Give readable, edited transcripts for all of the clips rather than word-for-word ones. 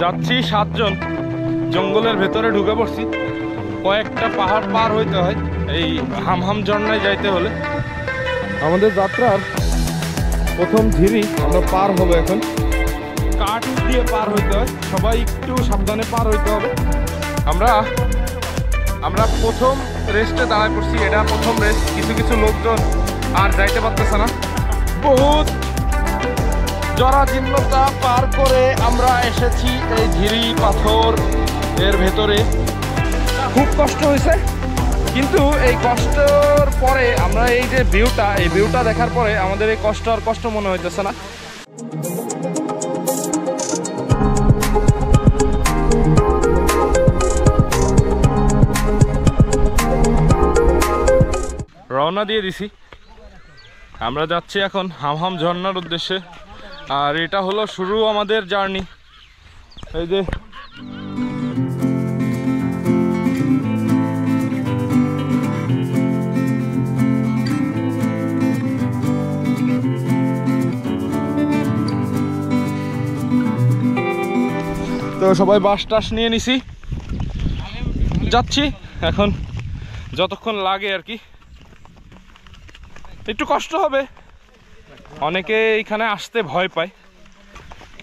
যাচ্ছি 7 জন, জঙ্গলের ভেতরে ঢুকে পড়ছি। কয়েকটা পাহাড় পার হইতে হয় এই হামহাম ঝর্ণায় যাইতে হলে। আমাদের যাত্রার প্রথম ঝিরি আমরা পার হবো এখন। কাঠ দিয়ে পার হইতে হয়, সবাই একটু সাবধানে পার হইতে হবে। আমরা প্রথম রেস্টে দাঁড়ায় পড়ছি, এটা প্রথম রেস্ট। কিছু কিছু লোকজন আর যাইতে পারতেছে না। বহুত জরাজীর্ণতা পার করে আমরা এসেছি এই ঝিরি পাথর এর ভেতরে। খুব কষ্ট হয়েছে, কিন্তু এই কষ্টের পরে আমরা এই যে ভিউটা দেখার পরে আমাদের এই কষ্ট আর কষ্ট মনে হইতেছে না। রওনা দিয়ে দিছি, আমরা যাচ্ছি এখন হামহাম ঝর্ণার উদ্দেশ্যে। আর এটা হলো শুরু আমাদের জার্নি। এই যে তো সবাই বাস টাস নিয়ে নিছি, যাচ্ছি এখন। যতক্ষণ লাগে আর কি, একটু কষ্ট হবে, অনেকে এখানে আসতে ভয় পায়।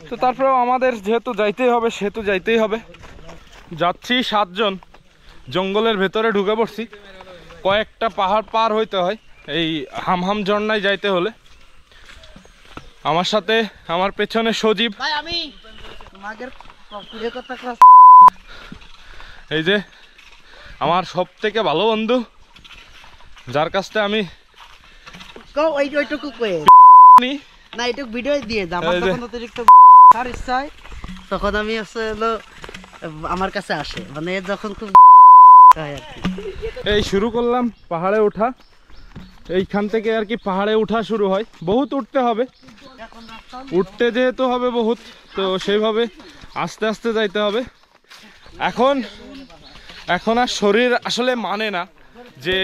তো তারপরেও আমাদের যেহেতু যাইতেই হবে সেহেতু যাইতেই হবে। যাচ্ছি 7 জন, জঙ্গলের ভেতরে ঢুকে পড়ছি। কয়েকটা পাহাড় পার হইতে হয় এই হামহাম ঝর্ণায় যাইতে হলে। আমার সাথে আমার পেছনে সজীব, এই যে আমার সব থেকে ভালো বন্ধু, যার কাছটা আমি তখন আমি আমার কাছে আসে, মানে যখন খুব এই শুরু করলাম পাহাড়ে ওঠা। এইখান থেকে আর কি পাহাড়ে ওঠা শুরু হয়। বহুত উঠতে হবে, উঠতে যেহেতু হবে বহুত, তো সেইভাবে আস্তে আস্তে যাইতে হবে। এখন আর শরীর আসলে মানে না যে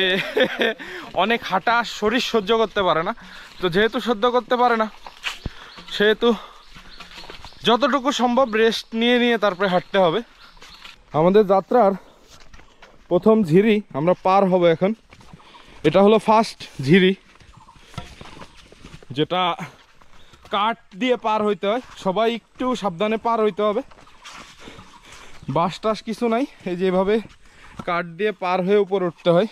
অনেক হাঁটা শরীর সহ্য করতে পারে না। তো যেহেতু সহ্য করতে পারে না সেহেতু যতটুকু সম্ভব রেস্ট নিয়ে নিয়ে তারপরে হাঁটতে হবে। আমাদের যাত্রার প্রথম ঝিরি আমরা পার হব এখন। এটা হলো ফার্স্ট ঝিরি, যেটা কাঠ দিয়ে পার হইতে হয়। সবাই একটু সাবধানে পার হইতে হবে। বাস টাস কিছু নাই, এই যে এভাবে কাঠ দিয়ে পার হয়ে উপরে উঠতে হয়।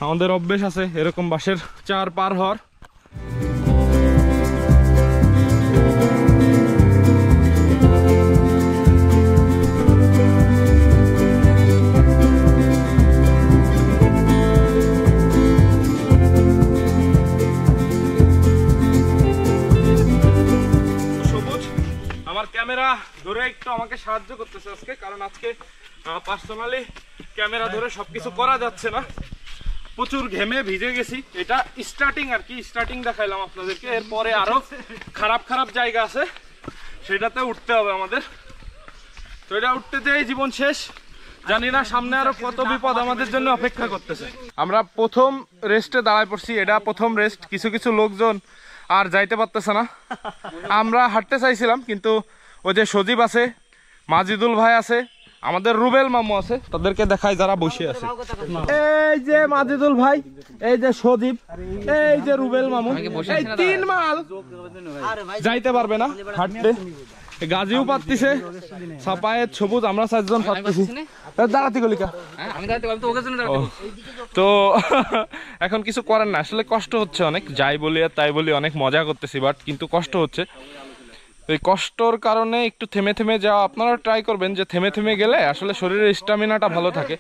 আমাদের অভ্যেস আছে এরকম বাসের চার পার হওয়ার। সবুজ আমার ক্যামেরা ধরে একটু আমাকে সাহায্য করতেছে আজকে, কারণ আজকে পার্সোনালি ক্যামেরা ধরে সবকিছু করা যাচ্ছে না। প্রচুর ঘেমে ভিজে গেছি। এটা স্টার্টিং আর কি, স্টার্টিং দেখাইলাম আপনাদেরকে। এরপরে আরো খারাপ খারাপ জায়গা আছে, সেটাতে উঠতে হবে আমাদের। তো এটা উঠতে যেই জীবন শেষ, জানি না সামনে আরো কত বিপদ আমাদের জন্য অপেক্ষা করতেছে। আমরা প্রথম রেস্টে দাঁড়ায় পড়ছি, এটা প্রথম রেস্ট। কিছু কিছু লোকজন আর যাইতে পারতেছে না। আমরা হাঁটতে চাইছিলাম, কিন্তু ওই যে সজীব আছে, মাজিদুল ভাই আছে, আমাদের রুবেল মামু আছে, তাদেরকে দেখায় যারা বসে আছে। এই যে মাজিদুল ভাই, এই যে সজীব, এই যে রুবেল মামু, এই 3 মাল যাইতে পারবে না হাঁটতে। গাজিও পারতিছে, সাপায়েত, সবুজ, আমরা 4 জন পারতেছি। দাঁড়াতে গলিকা তো এখন কিছু করার না, আসলে কষ্ট হচ্ছে অনেক। যাই বলি আর তাই বলি, অনেক মজা করতেছি, বাট কিন্তু কষ্ট হচ্ছে। এই কষ্টর কারণে একটু থেমে থেমে যাওয়া আপনারা ট্রাই করবেন, যে থেমে থেমে গেলে আসলে শরীরের স্ট্যামিনাটা ভালো থাকে।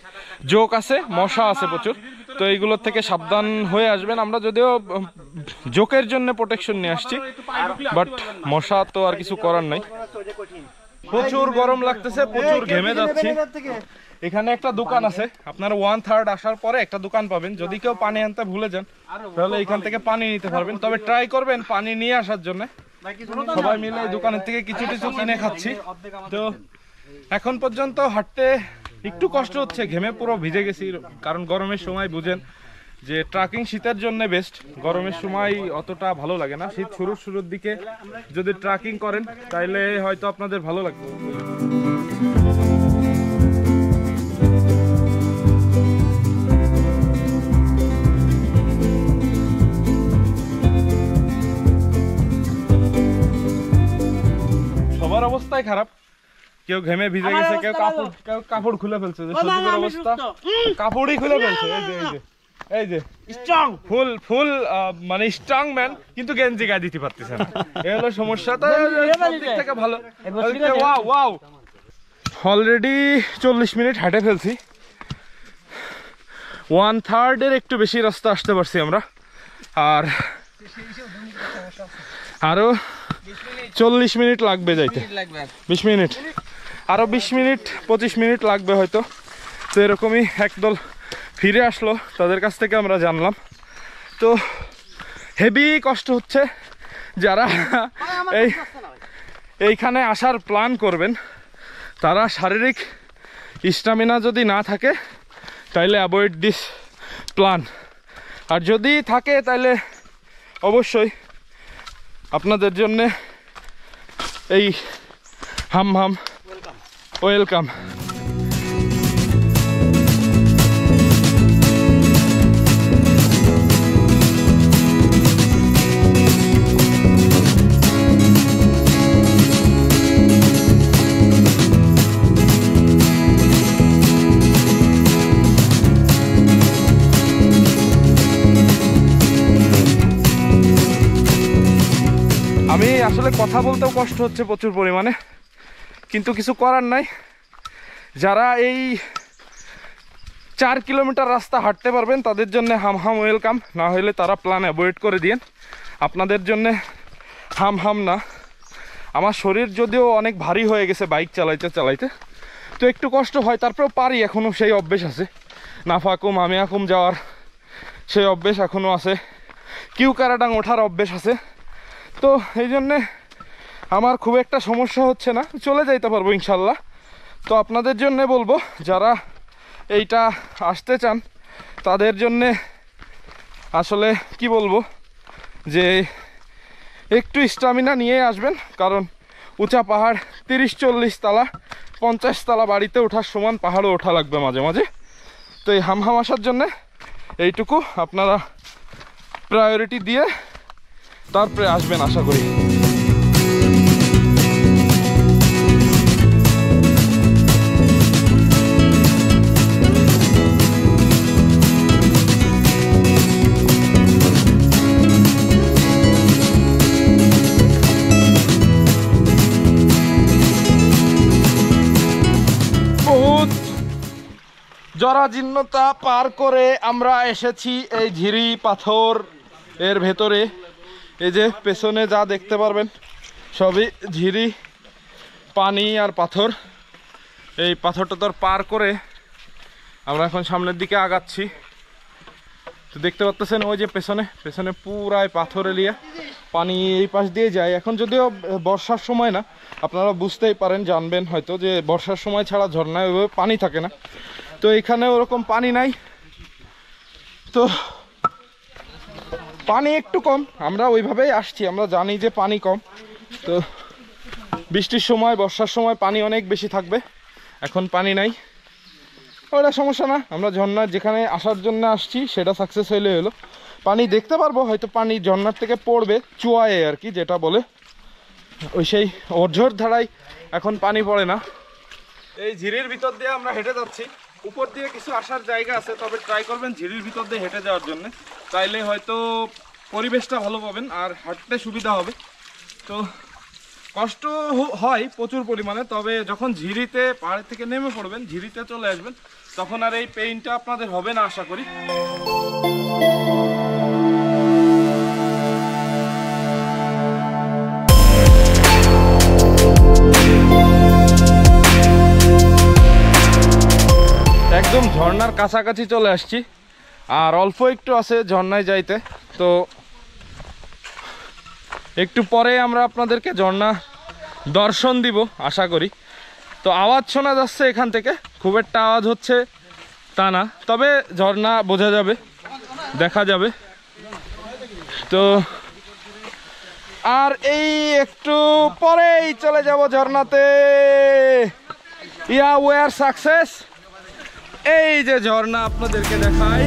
জোক আছে, মশা আছে প্রচুর, তো এইগুলোর থেকে সাবধান হয়ে আসবেন। আমরা যদিও জোকের জন্য প্রোটেকশন নিয়ে আসছি, বাট মশা তো আর কিছু করার নাই। প্রচুর গরম লাগতেছে, প্রচুর ঘেমে যাচ্ছি। এখানে একটা দোকান আছে, আপনারা 1/3 আসার পরে একটা দোকান পাবেন। যদি কেউ পানি আনতে ভুলে যান তাহলে এখান থেকে পানি নিতে পারবেন, তবে ট্রাই করবেন পানি নিয়ে আসার জন্য। সবাই মিলে এই দোকানের থেকে কিছু কিছু কিনে খাচ্ছি। তো এখন পর্যন্ত হাঁটতে একটু কষ্ট হচ্ছে, ঘেমে পুরো ভিজে গেছি, কারণ গরমের সময় বুঝেন যে ট্রাকিং শীতের জন্য বেস্ট, গরমের সময় অতটা ভালো লাগে না। শীত শুরুর দিকে যদি ট্রাকিং করেন তাহলে হয়তো আপনাদের ভালো লাগবে। সবার অবস্থাই খারাপ, কেউ ঘেমে ভিজে গেছে, কেউ কাপড় খুলে ফেলছে। যে সজীবের অবস্থা কাপড়ই খুলে ফেলছে। এই যে স্ট্রং ফুল মানে স্ট্রং ম্যান, কিন্তু গেঞ্জি গায়ে দিতে পারতেছে না, এই হলো সমস্যা। তো সব দিক থেকে ভালো। ওয়াও অলরেডি 40 মিনিট হেঁটে ফেলছি, 1/3 একটু বেশি রাস্তা আসতে পারছি আমরা। আর আরো 40 মিনিট লাগবে যাইতে, 20 মিনিট, আরো 20 মিনিট 25 মিনিট লাগবে হয়তো। তো এরকমই একদল ফিরে আসলো, তাদের কাছ থেকে আমরা জানলাম। তো হেভি কষ্ট হচ্ছে। যারা এইখানে আসার প্ল্যান করবেন তারা শারীরিক স্ট্যামিনা যদি না থাকে তাইলে অ্যাভয়েড দিস প্ল্যান। আর যদি থাকে তাহলে অবশ্যই আপনাদের জন্য এই হাম ওয়েলকাম। আমি আসলে কথা বলতেও কষ্ট হচ্ছে প্রচুর পরিমাণে, কিন্তু কিছু করার নাই। যারা এই 4 কিলোমিটার রাস্তা হাঁটতে পারবেন তাদের জন্য হাম ওয়েলকাম, না হলে তারা প্ল্যান অ্যাভয়েড করে দিন। আপনাদের জন্য হাম না। আমার শরীর যদিও অনেক ভারী হয়ে গেছে বাইক চালাইতে, তো একটু কষ্ট হয়, তারপরেও পারি। এখনও সেই অভ্যেস আছে, নাফাকুম আমিয়াকুম যাওয়ার সেই অভ্যেস এখনও আছে, কিউকারাডাং ওঠার অভ্যেস আছে। তো এই জন্যে আমার খুব একটা সমস্যা হচ্ছে না, চলে যাইতে পারবো ইনশাল্লাহ। তো আপনাদের জন্যে বলবো, যারা এইটা আসতে চান তাদের জন্যে আসলে কি বলবো, যে একটু স্ট্যামিনা নিয়ে আসবেন। কারণ উঁচা পাহাড় 30-40 তালা 50 তালা বাড়িতে ওঠার সমান পাহাড়ও ওঠা লাগবে মাঝে মাঝে। তো এই হাম আসার জন্যে এইটুকু আপনারা প্রায়োরিটি দিয়ে তারপরে আসবেন আশা করি। বহুত জরাজীর্ণতা পার করে আমরা এসেছি এই ঝিরি পাথর এর ভেতরে। এই যে পেছনে যা দেখতে পারবেন সবই ঝিরি, পানি আর পাথর। এই পাথরটা পার করে আমরা এখন সামনের দিকে আগাচ্ছি। তো দেখতে পাচ্ছেন ওই যে পেছনে পুরাই পাথর এলিয়া, পানি এই পাশ দিয়ে যায়। এখন যদিও বর্ষার সময় না, আপনারা বুঝতেই পারেন, জানবেন হয়তো যে বর্ষার সময় ছাড়া ঝর্ণায় ওইভাবে পানি থাকে না। তো এখানে ওরকম পানি নাই, তো পানি একটু কম। আমরা ওইভাবেই আসছি, আমরা জানি যে পানি কম। তো বৃষ্টির সময় বর্ষার সময় পানি অনেক বেশি থাকবে, এখন পানি নাই, ওটা সমস্যা না। আমরা ঝর্ণার যেখানে আসার জন্য আসছি সেটা সাকসেস হইলে হলো। পানি দেখতে পারবো, হয়তো পানি ঝর্ণার থেকে পড়বে চুয়ায়ে আর কি, যেটা বলে ওই সেই অর্ঝর ধারায় এখন পানি পড়ে না। এই ঝিরির ভিতর দিয়ে আমরা হেঁটে যাচ্ছি। উপর দিয়ে কিছু আসার জায়গা আছে, তবে ট্রাই করবেন ঝিরির ভিতর দিয়ে হেঁটে যাওয়ার জন্য, তাইলে হয়তো পরিবেশটা ভালো পাবেন আর হাঁটতে সুবিধা হবে। তো কষ্ট হয় প্রচুর পরিমাণে, তবে যখন ঝিরিতে পাহাড় থেকে নেমে পড়বেন, ঝিরিতে চলে আসবেন, তখন আর এই পেইনটা আপনাদের হবে না আশা করি। একদম ঝর্ণার কাছাকাছি চলে আসছি, আর অল্প একটু আছে ঝর্ণায় যাইতে। তো একটু পরে আমরা আপনাদেরকে ঝর্ণা দর্শন দিব আশা করি। তো আওয়াজ শোনা যাচ্ছে এখান থেকে, খুব একটা আওয়াজ হচ্ছে তা না, তবে ঝর্ণা বোঝা যাবে। দেখা যাবে। তো আর এই একটু পরেই চলে যাব ঝর্ণাতে। Yeah we are success. এই যে ঝর্ণা আপনাদেরকে দেখাই।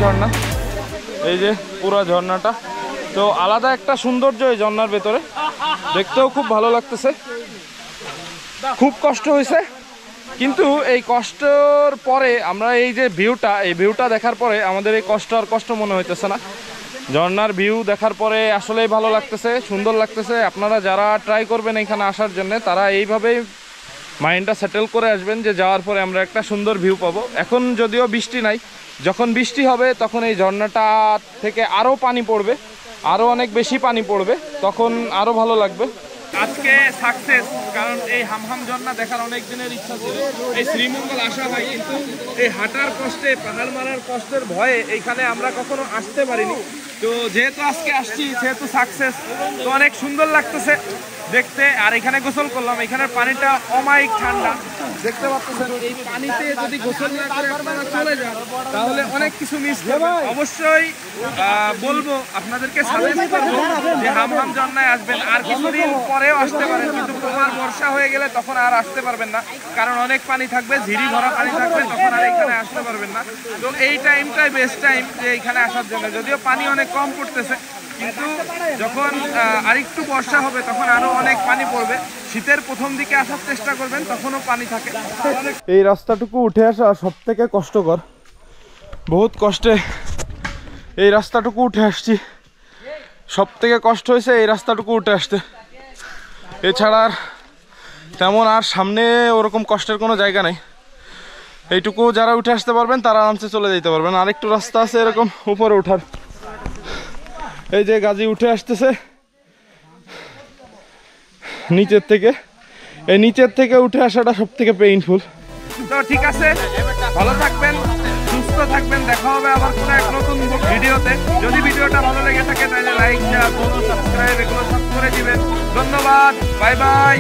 ঝর্ণা, এই যে পুরো ঝর্ণাটা, তো আলাদা একটা সৌন্দর্য এই ঝর্ণার ভেতরে, দেখতেও খুব ভালো লাগতেছে। খুব কষ্ট হয়েছে, কিন্তু এই কষ্টর পরে আমরা এই যে ভিউটা, এই ভিউটা দেখার পরে আমাদের এই কষ্ট আর কষ্ট মনে হইতেছে না। ঝর্ণার ভিউ দেখার পরে আসলেই ভালো লাগতেছে, সুন্দর লাগতেছে। আপনারা যারা ট্রাই করবেন এখানে আসার জন্য, তারা এইভাবেই মাইন্ডটা সেটেল করে আসবেন যে যাওয়ার পরে আমরা একটা সুন্দর ভিউ পাবো। এখন যদিও বৃষ্টি নাই, যখন বৃষ্টি হবে তখন এই ঝর্ণাটা থেকে আরও পানি পড়বে, আরও অনেক বেশি পানি পড়বে, তখন আরও ভালো লাগবে। আজকে সাকসেস, কারণ এই হামহাম ঝর্ণা দেখার অনেক দিনের ইচ্ছা ছিল। এই শ্রীমঙ্গল আসা হয়, কিন্তু এই হাঁটার কষ্টে, পাহাড় মারার কষ্টের ভয়ে এইখানে আমরা কখনো আসতে পারিনি। তো যেহেতু আজকে আসছি, সেহেতু সাকসেস, তো অনেক সুন্দর লাগতেছে দেখতে। আর এখানে গোসল করলাম, এখানের পানিটা অমায়িক ঠান্ডা, দেখতে পাচ্ছেন। এই পানিতে যদি গোসল না করে আপনারা চলে যান, তাহলে অনেক কিছু মিস করবেন। অবশ্যই বলবো, আপনাদেরকে সাজেস্ট করবো যে হামহাম ঝর্ণায় আসবেন। আর কিছুদিন পরেও আসতে পারেন, কিন্তু প্রমার বর্ষা হয়ে গেলে তখন আর আসতে পারবেন না, কারণ অনেক পানি থাকবে, ঝিরি ভরা পানি থাকবে, তখন আর এখানে আসতে পারবেন না। তো এই টাইমটাই বেস্ট টাইম যে এইখানে আসার জন্য। যদিও পানি অনেক কম পড়তেছে, কিন্তু যখন আরেকটু বর্ষা হবে তখন আরো অনেক পানি পড়বে। শীতের প্রথম দিকে আসার চেষ্টা করবেন, তখনও পানি থাকে। এই রাস্তাটুকু উঠে আসা সব থেকে কষ্টকর, বহুত কষ্টে এই রাস্তাটুকু উঠে আসছি। সব থেকে কষ্ট হয়েছে এই রাস্তাটুকু উঠে আসতে, এছাড়া তেমন আর সামনে ওরকম কষ্টের কোনো জায়গা নেই। এইটুকু যারা উঠে আসতে পারবেন তারা আরামসে চলে যেতে পারবেন। আরেকটু রাস্তা আছে এরকম উপরে ওঠার। এই যে গাজী উঠে আসতেছে নিচের থেকে, এই নিচের থেকে উঠে আসাটা সব থেকে পেইনফুল। তো ঠিক আছে, ভালো থাকবেন, সুস্থ থাকবেন, দেখা হবে আবার কোনো এক নতুন ভিডিওতে। যদি ভিডিওটা ভালো লেগে থাকে তাহলে লাইক, শেয়ার, ফলো, সাবস্ক্রাইব এগুলো সব করে দিবেন। ধন্যবাদ, বাই বাই।